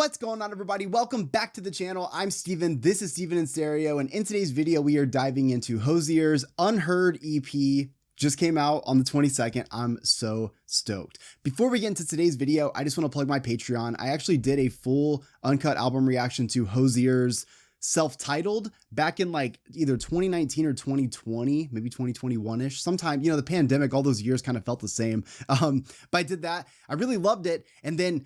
What's going on, everybody? Welcome back to the channel. I'm Steven. This is Steven in Stereo, and in today's video, we are diving into HOZIER's Unheard EP. Just came out on the 22nd. I'm so stoked. Before we get into today's video, I just want to plug my Patreon. I actually did a full uncut album reaction to HOZIER's self-titled back in like either 2019 or 2020, maybe 2021-ish. Sometime, the pandemic, all those years kind of felt the same. But I did that. I really loved it. And then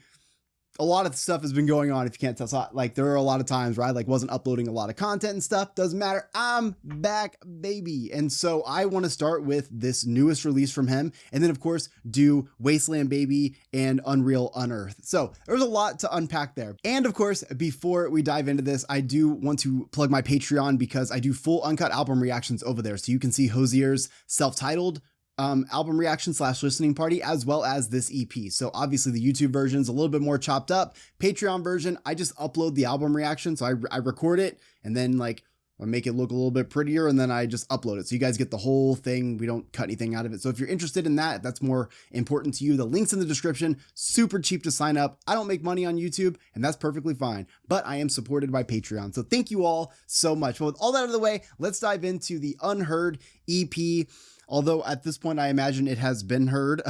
a lot of stuff has been going on, if you can't tell. So, like, there are a lot of times where I wasn't uploading a lot of content and stuff. Doesn't matter. I'm back, baby. And so I want to start with this newest release from him. And then, of course, do Wasteland Baby and Unreal Unearthed. So there's a lot to unpack there. And of course, before we dive into this, I do want to plug my Patreon because I do full uncut album reactions over there. So you can see HOZIER's self-titled album reaction / listening party, as well as this EP. So obviously the YouTube version is a little bit more chopped up. Patreon version, I just upload the album reaction. So I record it and then I make it look a little bit prettier and then I just upload it. So you guys get the whole thing. We don't cut anything out of it. So if you're interested in that, that's more important to you. The link's in the description. Super cheap to sign up. I don't make money on YouTube and that's perfectly fine, but I am supported by Patreon. So thank you all so much. But with all that out of the way, let's dive into the Unheard EP. Although at this point, I imagine it has been heard.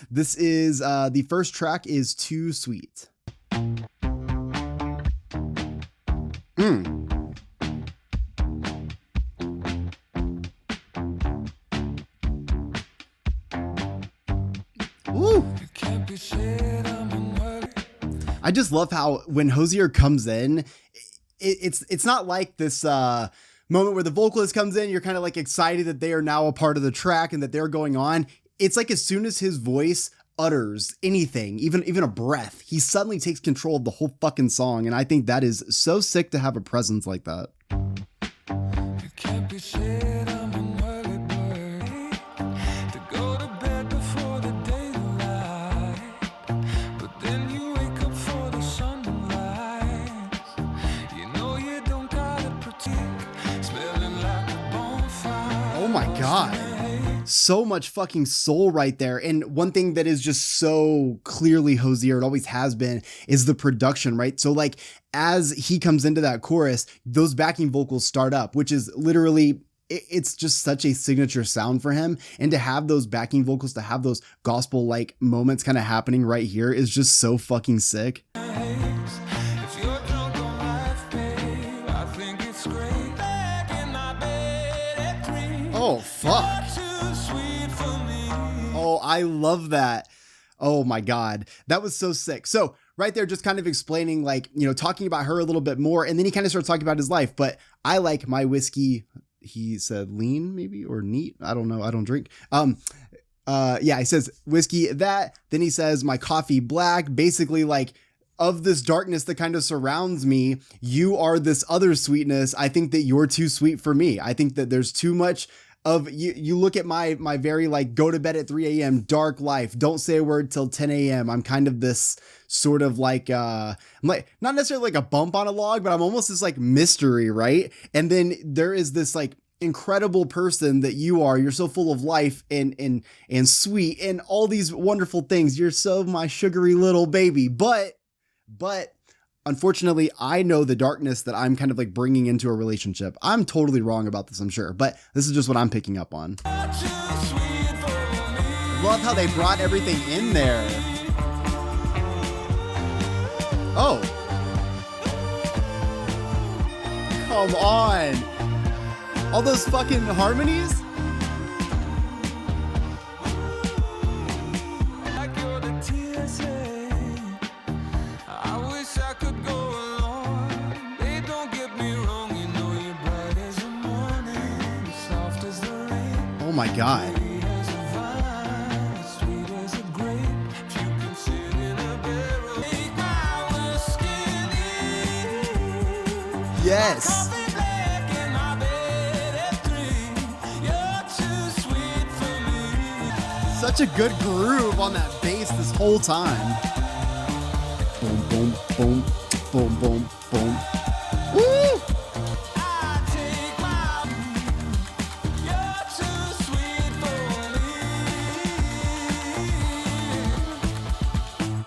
This is the first track is Too Sweet. Ooh. I just love how when HOZIER comes in, it's not like this moment where the vocalist comes in, you're kind of excited that they are now a part of the track and that they're going on. It's like as soon as his voice utters anything, even a breath, he suddenly takes control of the whole fucking song. And I think that is so sick to have a presence like that. Oh my God. So much fucking soul right there. And one thing that is just so clearly HOZIER, it always has been, is the production, right? So as he comes into that chorus, those backing vocals start up, which is literally, it's just such a signature sound for him. And to have those backing vocals, to have those gospel-like moments kind of happening right here is just so fucking sick. Oh, fuck. Oh, I love that. Oh my God. That was so sick. So right there, just kind of explaining, talking about her a little bit more. And then he kind of starts talking about his life, but I like my whiskey. He said lean maybe, or neat. I don't know. I don't drink. Yeah, he says whiskey that, then he says my coffee black, basically of this darkness that kind of surrounds me, you are this other sweetness. I think that you're too sweet for me. I think that there's too much of you. You look at my very go to bed at 3 a.m. dark life. Don't say a word till 10 a.m. I'm kind of this sort of I'm not necessarily a bump on a log, but I'm almost this mystery, right? And then there is this incredible person that you are. You're so full of life and sweet and all these wonderful things. You're so my sugary little baby. But unfortunately, I know the darkness that I'm kind of bringing into a relationship. I'm totally wrong about this, I'm sure, but this is just what I'm picking up on. Love how they brought everything in there. Oh. Come on. All those fucking harmonies? Oh my God. Yes. Such a good groove on that bass this whole time. Boom, boom, boom, boom, boom, boom. Woo!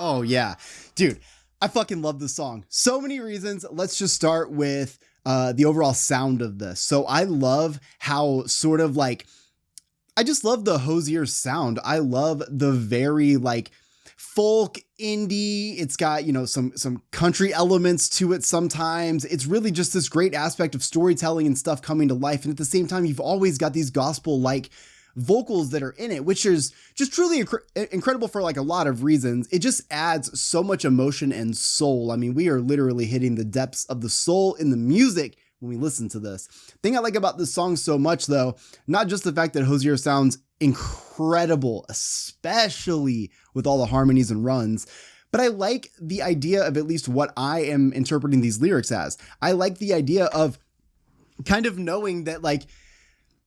Oh yeah, dude, I fucking love this song. So many reasons. Let's just start with the overall sound of this. So I love how sort of like, I just love the HOZIER sound. I love the very like folk indie. It's got, you know, some country elements to it sometimes. It's really just this great aspect of storytelling and stuff coming to life. And at the same time, you've always got these gospel-like vocals that are in it, which is just truly incredible for like a lot of reasons. It just adds so much emotion and soul. I mean, we are literally hitting the depths of the soul in the music when we listen to this. Thing I like about this song so much though, not just the fact that HOZIER sounds incredible, especially with all the harmonies and runs, but I like the idea of at least what I am interpreting these lyrics as. I like the idea of kind of knowing that like,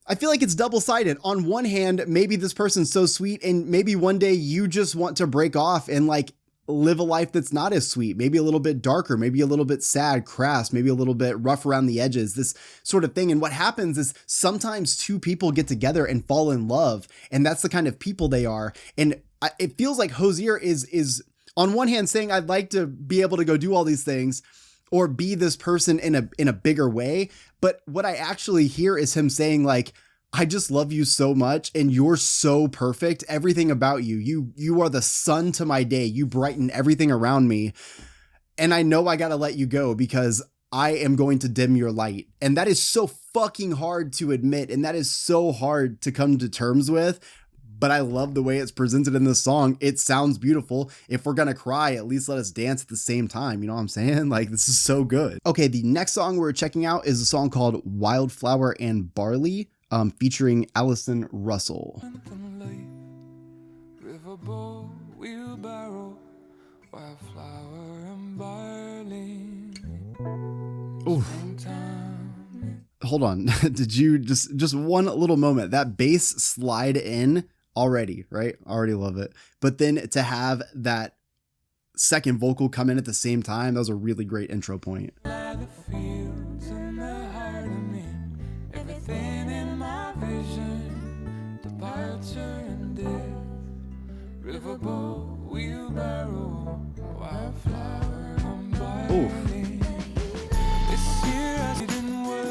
I feel like it's double-sided. On one hand, maybe this person's so sweet and maybe one day you just want to break off and like live a life that's not as sweet, maybe a little bit darker, maybe a little bit sad, crass, maybe a little bit rough around the edges, this sort of thing. And what happens is sometimes two people get together and fall in love, and that's the kind of people they are. And it feels like HOZIER is on one hand saying, I'd like to be able to go do all these things or be this person in a bigger way. But what I actually hear is him saying like, I just love you so much and you're so perfect. Everything about you, you are the sun to my day. You brighten everything around me. And I know I got to let you go because I am going to dim your light. And that is so fucking hard to admit. And that is so hard to come to terms with. But I love the way it's presented in this song. It sounds beautiful. If we're going to cry, at least let us dance at the same time. You know what I'm saying? Like, this is so good. Okay, the next song we're checking out is a song called Wildflower and Barley, featuring Allison Russell. Riverboat, wheelbarrow, wildflower and barley. Ooh. Hold on. Did you just one little moment, that bass slide in already, right? Already love it. But then to have that second vocal come in at the same time, that was a really great intro point. Riverboat, wheelbarrow, wildflower and barley. Oof. This year I didn't work.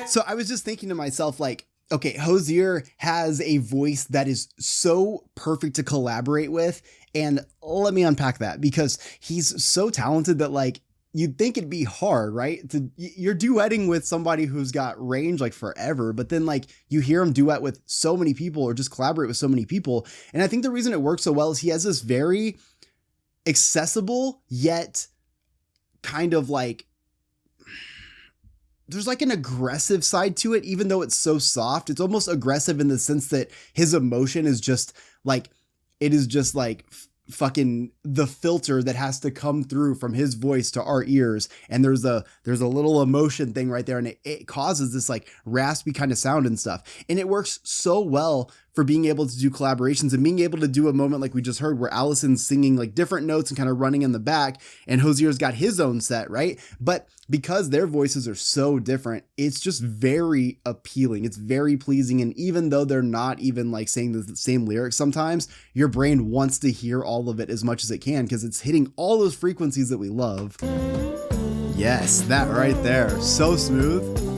So I was just thinking to myself, like, okay, HOZIER has a voice that is so perfect to collaborate with. And let me unpack that, because he's so talented that like, you'd think it'd be hard, right? You're duetting with somebody who's got range like forever, but then like you hear him duet with so many people or just collaborate with so many people. And I think the reason it works so well is he has this very accessible yet kind of like, there's like an aggressive side to it, even though it's so soft. It's almost aggressive in the sense that his emotion is just like, it is just like fucking the filter that has to come through from his voice to our ears. And there's a little emotion thing right there. And it causes this like raspy kind of sound and stuff. And it works so well for being able to do collaborations and being able to do a moment like we just heard where Allison's singing like different notes and kind of running in the back, and HOZIER's got his own set, right? But because their voices are so different, it's just very appealing. It's very pleasing. And even though they're not even like saying the same lyrics, sometimes your brain wants to hear all of it as much as it can because it's hitting all those frequencies that we love. Yes, that right there. So smooth.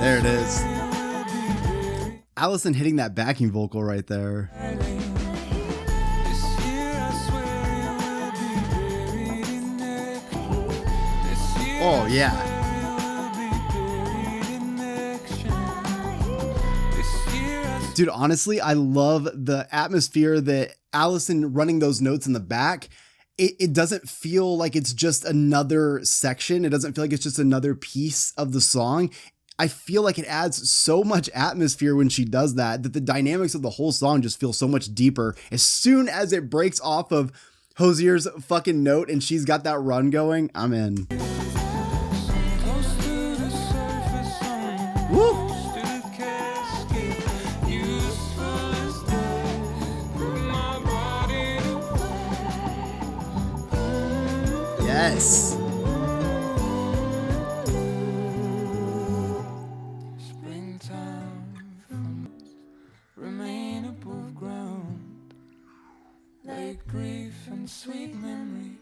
There it is. Allison hitting that backing vocal right there. Oh, yeah. Dude, honestly, I love the atmosphere that Allison running those notes in the back. It doesn't feel like it's just another section. It doesn't feel like it's just another piece of the song. I feel like it adds so much atmosphere when she does that the dynamics of the whole song just feel so much deeper. As soon as it breaks off of HOZIER's fucking note and she's got that run going, I'm in. Woo! Yes. Springtime from remain above ground, like grief and sweet memory,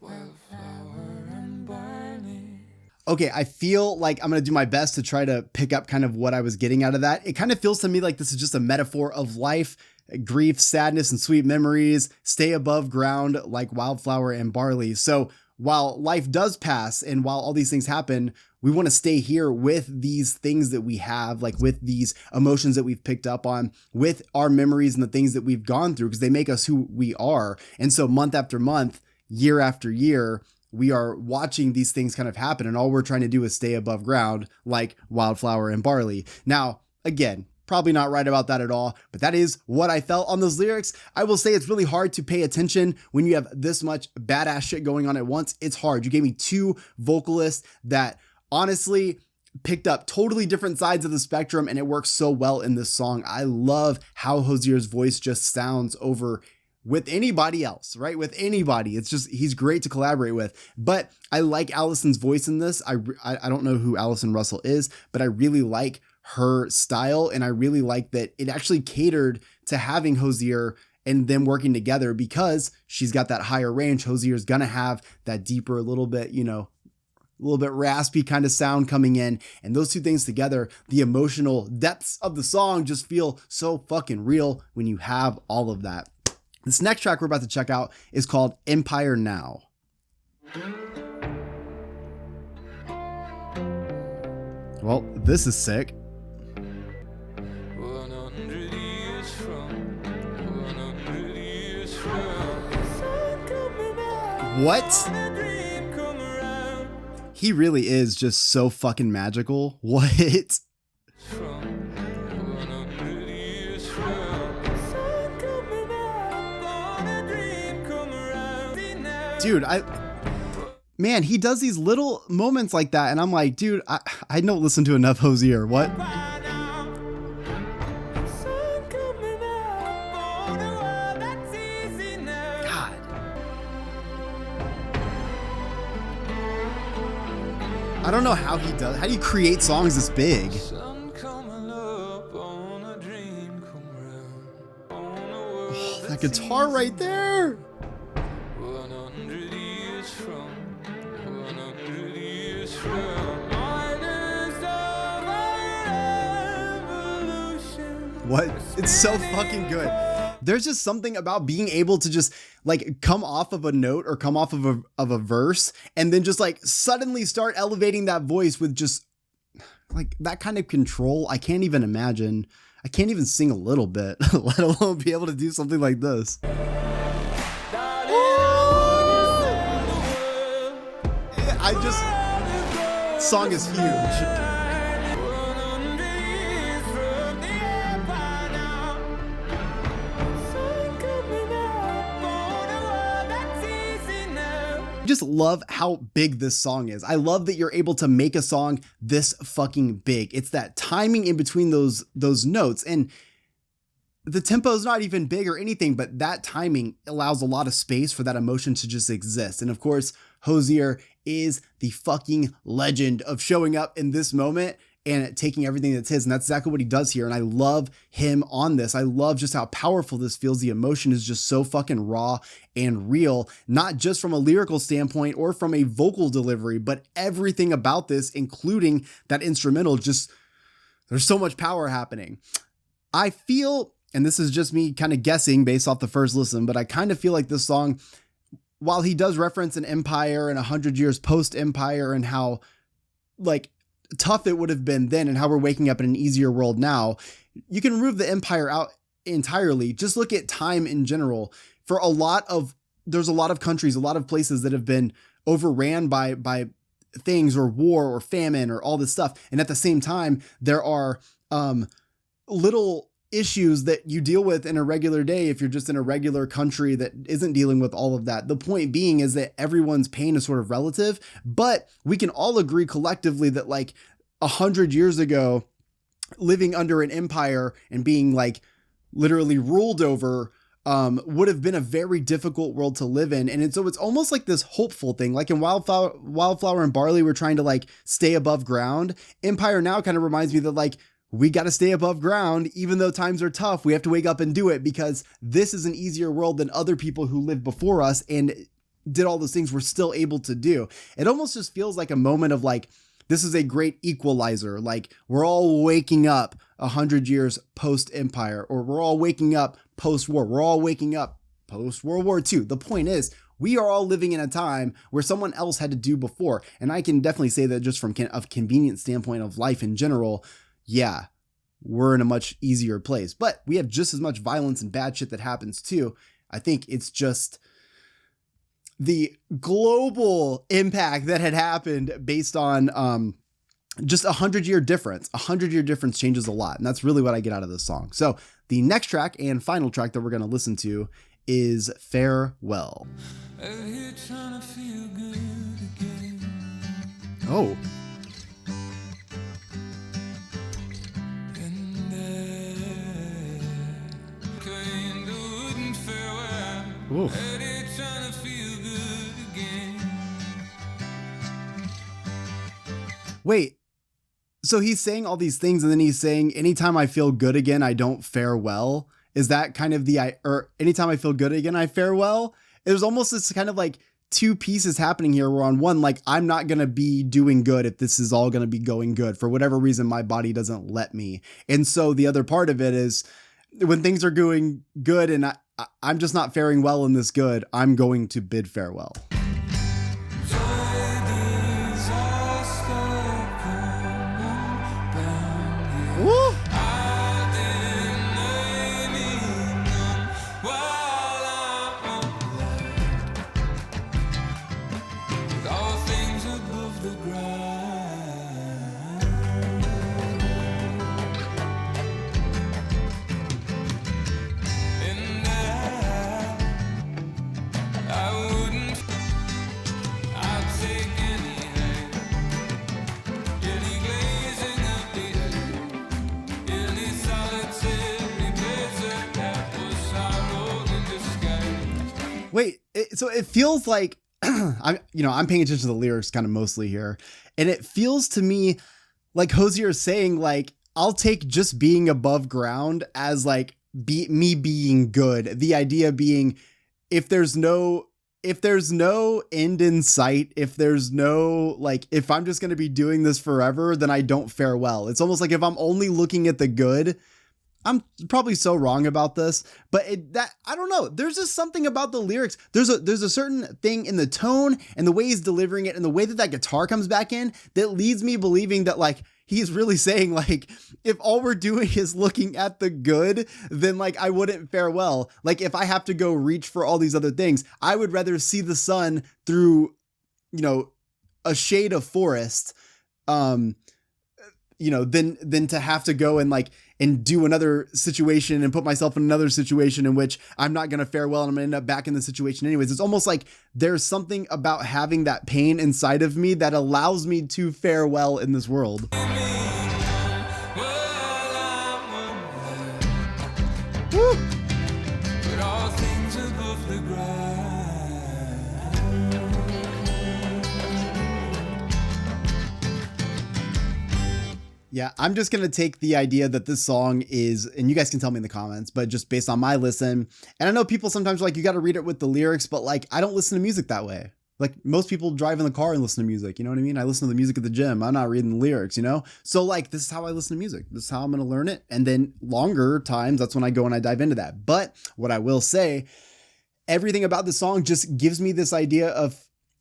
wildflower and barley. Okay, I feel like I'm going to do my best to try to pick up kind of what I was getting out of that. It kind of feels to me like this is just a metaphor of life, grief, sadness, and sweet memories. Stay above ground like wildflower and barley. So while life does pass and while all these things happen, we want to stay here with these things that we have, like with these emotions that we've picked up on, with our memories and the things that we've gone through, because they make us who we are. And so month after month, year after year, we are watching these things kind of happen, and all we're trying to do is stay above ground like wildflower and barley. Now, again, probably not right about that at all, but that is what I felt on those lyrics. I will say it's really hard to pay attention when you have this much badass shit going on at once. It's hard. You gave me two vocalists that honestly picked up totally different sides of the spectrum, and it works so well in this song. I love how Hozier's voice just sounds over with anybody else, right? With anybody. It's just, he's great to collaborate with. But I like Allison's voice in this. I don't know who Allison Russell is, but I really like her style. And I really like that it actually catered to having Hozier and them working together, because she's got that higher range. Hozier's gonna have that deeper, a little bit, a little bit raspy kind of sound coming in. And those two things together, the emotional depths of the song just feel so fucking real when you have all of that. This next track we're about to check out is called Empire Now. Well, this is sick. 100 years from 100 years from What? He really is just so fucking magical. What? from 100 years from Dude, man, he does these little moments like that, and I'm like, dude, I don't listen to enough Hozier. What? God. I don't know how he does. How do you create songs this big? sun coming up on a dream come round on a world Oh, that guitar right there. 100 years from 100 years from miners of our revolution. What? It's so fucking good. There's just something about being able to just like come off of a note or come off of a verse and then just like suddenly start elevating that voice with just like that kind of control. I can't even imagine. I can't even sing a little bit, let alone be able to do something like this. Song is huge. I just love how big this song is. I love that you're able to make a song this fucking big. It's that timing in between those notes, and the tempo is not even big or anything, but that timing allows a lot of space for that emotion to just exist. And of course, Hozier is the fucking legend of showing up in this moment and taking everything that's his. And that's exactly what he does here. And I love him on this. I love just how powerful this feels. The emotion is just so fucking raw and real, not just from a lyrical standpoint or from a vocal delivery, but everything about this, including that instrumental, just there's so much power happening. I feel, and this is just me kind of guessing based off the first listen, but I kind of feel like this song, while he does reference an empire and 100 years post-empire and how like tough it would have been then and how we're waking up in an easier world now, you can remove the empire out entirely. Just look at time in general. For there's a lot of countries, a lot of places that have been overran by things or war or famine or all this stuff. And at the same time, there are little issues that you deal with in a regular day if you're just in a regular country that isn't dealing with all of that. The point being is that everyone's pain is sort of relative, but we can all agree collectively that like 100 years ago, living under an empire and being like literally ruled over would have been a very difficult world to live in. And so it's almost like this hopeful thing. Like in Wildflower and Barley, we're trying to like stay above ground. Empire Now kind of reminds me that like, we got to stay above ground, even though times are tough. We have to wake up and do it because this is an easier world than other people who lived before us and did all those things we're still able to do. It almost just feels like a moment of like, this is a great equalizer. Like we're all waking up 100 years post Empire, or we're all waking up post war. We're all waking up post World War II. The point is, we are all living in a time where someone else had to do before. And I can definitely say that just from a convenience standpoint of life in general, yeah, we're in a much easier place, but we have just as much violence and bad shit that happens too. I think it's just the global impact that had happened based on just 100-year difference. 100-year difference changes a lot. And that's really what I get out of this song. So the next track and final track that we're going to listen to is Farewell. Oh. Ooh. Wait, so he's saying all these things and then he's saying, anytime I feel good again, I don't fare well. Is that kind of or anytime I feel good again, I fare well? There's almost this kind of like two pieces happening here where on one, like, I'm not going to be doing good if this is all going to be going good. For whatever reason, my body doesn't let me. And so the other part of it is when things are going good and I'm just not faring well in this good, I'm going to bid farewell. Woo! Wait, so it feels like I'm paying attention to the lyrics kind of mostly here, and it feels to me like HOZIER is saying like, I'll take just being above ground as like me being good. The idea being if there's no end in sight, if there's no like, if I'm just going to be doing this forever, then I don't fare well. It's almost like if I'm only looking at the good, I'm probably so wrong about this, but I don't know. There's just something about the lyrics. There's a certain thing in the tone and the way he's delivering it and the way that guitar comes back in that leads me believing that like he's really saying like, if all we're doing is looking at the good, then like I wouldn't fare well. Like if I have to go reach for all these other things, I would rather see the sun through, a shade of forest, than to have to go and do another situation and put myself in another situation in which I'm not going to fare well and I'm going to end up back in the situation anyways. It's almost like there's something about having that pain inside of me that allows me to fare well in this world. Woo! Yeah, I'm just going to take the idea that this song is, and you guys can tell me in the comments, but just based on my listen, and I know people sometimes are like, you got to read it with the lyrics, but like, I don't listen to music that way. Like most people drive in the car and listen to music, you know what I mean? I listen to the music at the gym. I'm not reading the lyrics, So like, this is how I listen to music. This is how I'm going to learn it. And then longer times, that's when I go and I dive into that. But what I will say, everything about the song just gives me this idea of,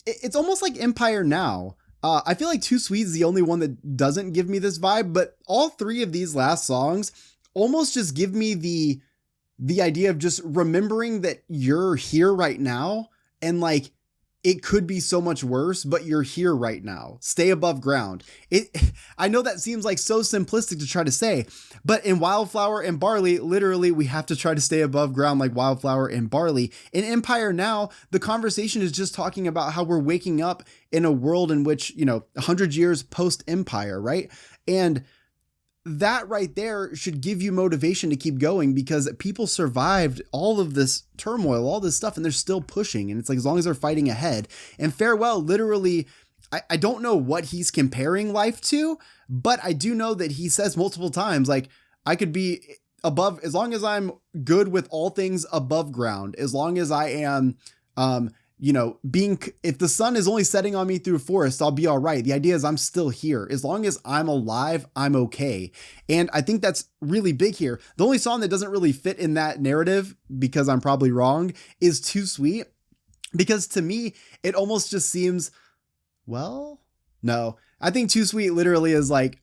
it's almost like Empire Now. I feel like Too Sweet is the only one that doesn't give me this vibe, but all three of these last songs almost just give me the idea of just remembering that you're here right now and like it could be so much worse, but you're here right now. Stay above ground. I know that seems like so simplistic to try to say, but in Wildflower and Barley, literally we have to try to stay above ground like Wildflower and Barley. In Empire Now, the conversation is just talking about how we're waking up in a world in which, 100 years post Empire, right? And that right there should give you motivation to keep going, because people survived all of this turmoil, all this stuff, and they're still pushing. And it's like, as long as they're fighting ahead. And Farewell, literally, I don't know what he's comparing life to, but I do know that he says multiple times, like, I could be above, as long as I'm good with all things above ground, as long as I am, if the sun is only setting on me through forest, I'll be all right. The idea is I'm still here. As long as I'm alive, I'm okay. And I think that's really big here. The only song that doesn't really fit in that narrative, because I'm probably wrong, is Too Sweet. Because to me, it almost just seems, well, no. I think Too Sweet literally is like,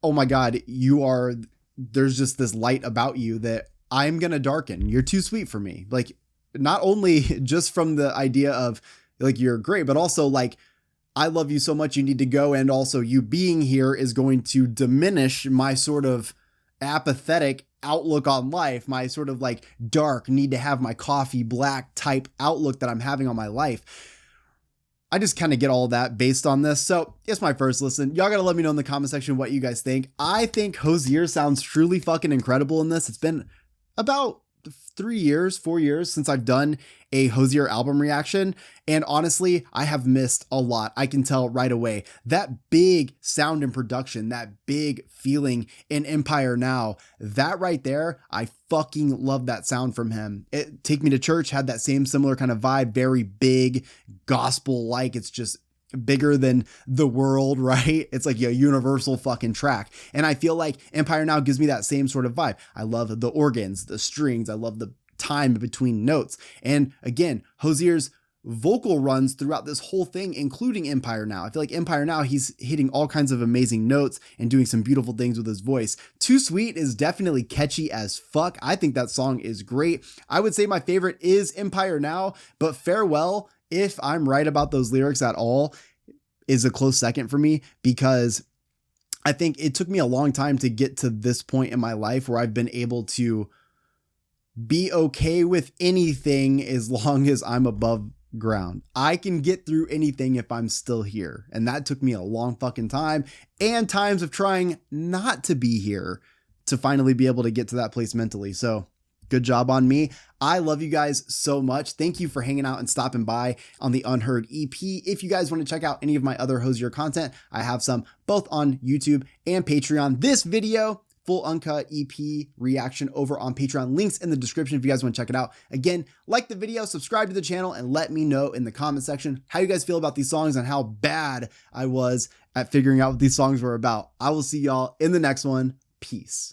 oh my God, there's just this light about you that I'm going to darken. You're too sweet for me. Like, not only just from the idea of like, you're great, but also like, I love you so much, you need to go. And also you being here is going to diminish my sort of apathetic outlook on life, my sort of like dark, need to have my coffee black type outlook that I'm having on my life. I just kind of get all of that based on this. So it's my first listen. Y'all gotta let me know in the comment section what you guys think. I think HOZIER sounds truly fucking incredible in this. It's been about 4 years since I've done a HOZIER album reaction. And honestly, I have missed a lot. I can tell right away. That big sound and production, that big feeling in Empire Now, that right there, I fucking love that sound from him. Take Me to Church had that same similar kind of vibe, very big, gospel-like. It's just bigger than the world, right? It's like a universal fucking track. And I feel like Empire Now gives me that same sort of vibe. I love the organs, the strings. I love the time between notes. And again, HOZIER's vocal runs throughout this whole thing, including Empire Now. I feel like Empire Now, he's hitting all kinds of amazing notes and doing some beautiful things with his voice. Too Sweet is definitely catchy as fuck. I think that song is great. I would say my favorite is Empire Now, but Farewell, if I'm right about those lyrics at all, is a close second for me, because I think it took me a long time to get to this point in my life where I've been able to be okay with anything as long as I'm above ground. I can get through anything if I'm still here. And that took me a long fucking time, and times of trying not to be here, to finally be able to get to that place mentally. So good job on me. I love you guys so much. Thank you for hanging out and stopping by on the Unheard EP. If you guys want to check out any of my other HOZIER content, I have some both on YouTube and Patreon. This video, full uncut EP reaction, over on Patreon. Links in the description if you guys want to check it out. Again, like the video, subscribe to the channel, and let me know in the comment section how you guys feel about these songs and how bad I was at figuring out what these songs were about. I will see y'all in the next one. Peace.